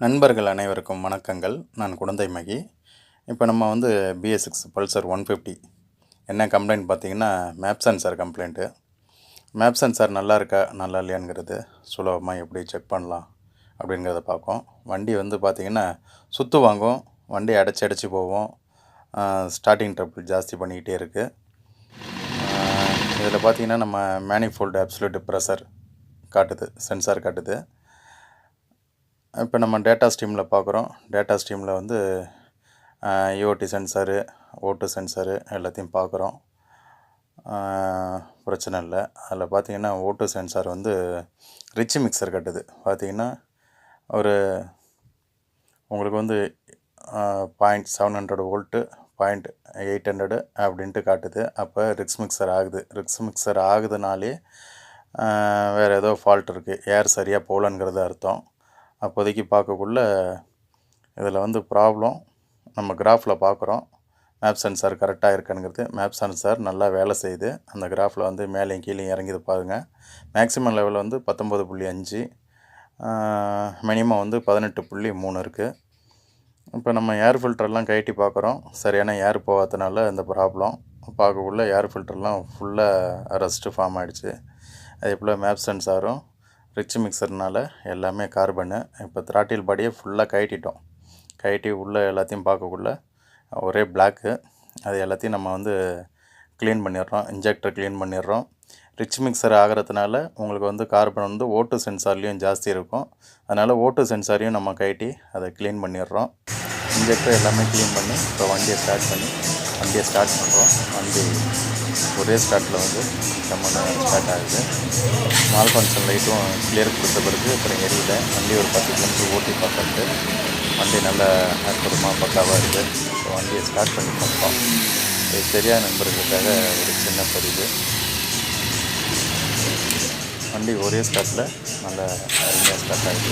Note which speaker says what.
Speaker 1: நண்பர்கள் அனைவருக்கும் வணக்கங்கள். நான் குடந்தை மகி. இப்போ நம்ம வந்து BS6 பல்சர் 150 என்ன கம்ப்ளைண்ட் பார்த்தீங்கன்னா, map sensor complaint. Map sensor நல்லா இருக்கா நல்லா இல்லையாங்கிறது சுலபமாக எப்படி செக் பண்ணலாம் அப்படிங்கிறத பார்ப்போம். வண்டி வந்து பார்த்திங்கன்னா சுற்று வாங்கும், வண்டி அடைச்சி போகும், ஸ்டார்டிங் ட்ரபிள் ஜாஸ்தி பண்ணிக்கிட்டே இருக்குது. இதில் பார்த்திங்கன்னா நம்ம மேனிஃபோல்டு அப்சல்யூட் ப்ரெஷர் காட்டுது, சென்சார் காட்டுது. இப்போ நம்ம டேட்டா ஸ்ட்ரீமில் பார்க்குறோம். டேட்டா ஸ்ட்ரீமில் வந்து EOT சென்சாரு, O2 சென்சாரு எல்லாத்தையும் பார்க்குறோம். பிரச்சனை இல்லை. அதில் பார்த்திங்கன்னா O2 சென்சார் வந்து ரிச் மிக்சர் கட்டுது. பார்த்திங்கன்னா ஒரு உங்களுக்கு வந்து 0.700 வோல்ட்டு 0.800 அப்படின்ட்டு காட்டுது. அப்போ ரிச் மிக்சர் ஆகுது. ரிச் மிக்சர் ஆகுதுனாலே வேறு ஏதோ ஃபால்ட் இருக்குது, ஏர் சரியாக போகலங்கிறது அர்த்தம். அப்போதைக்கு பார்க்கக்குள்ள இதில் வந்து ப்ராப்ளம் நம்ம கிராஃபில் பார்க்குறோம். மேப் சென்சார் கரெக்டாக இருக்குங்கிறது. மேப் சென்சார் நல்லா வேலை செய்யுது. அந்த கிராஃபில் வந்து மேலேயும் கீழே இறங்கிது பாருங்கள். மேக்ஸிமம் லெவல் வந்து 19.5, மினிமம் வந்து 18.3 இருக்குது. இப்போ நம்ம ஏர் ஃபில்டர்லாம் கழட்டி பார்க்குறோம். சரியான ஏர் போகாதனால இந்த ப்ராப்ளம். பார்க்கக்குள்ள ஏர் ஃபில்டர்லாம் ஃபுல்லாக ரஸ்ட்டு ஃபார்ம் ஆகிடுச்சு. அதே போல் மேப் சென்சாரும் ரிச் மிக்சர்னால் எல்லாமே கார்பனு. இப்போ த்ராட்டில் பாடியை ஃபுல்லாக கழட்டி உள்ளே எல்லாத்தையும் பார்க்கக்குள்ள ஒரே பிளாக்கு. அது எல்லாத்தையும் நம்ம வந்து க்ளீன் பண்ணிடுறோம், இன்ஜெக்டர் க்ளீன் பண்ணிடுறோம். ரிச் மிக்சர் ஆகிறதுனால உங்களுக்கு வந்து கார்பன் வந்து O2 சென்சார்லேயும் ஜாஸ்தி இருக்கும். அதனால் O2 சென்சாரையும் நம்ம கழட்டி அதை க்ளீன் பண்ணிடுறோம். இன்ஜெக்டர் எல்லாமே க்ளீன் பண்ணி இப்போ வண்டியை ஸ்டார்ட் பண்ணுறோம். வண்டி ஒரே ஸ்டார்ட்டில் வந்து ஸ்டார்ட் ஆகுது. மால் ஃபங்க்ஷன் லைட்டும் கிளியர் கொடுத்த பிறகு அப்புறம் எரியல. வண்டி ஒரு 10 கிலோமீட்டர் ஓட்டி பார்த்துட்டு வண்டி நல்ல அற்புதமாக பக்காவாக இருக்குது. ஸோ வண்டியை ஸ்டார்ட் பண்ணி பார்ப்போம். இது தெரியாத நண்பர்களுக்காக ஒரு சின்ன பதிவு. வண்டி ஒரே ஸ்டார்ட்டில் நல்ல அருமையாக ஸ்டார்ட் ஆகுது.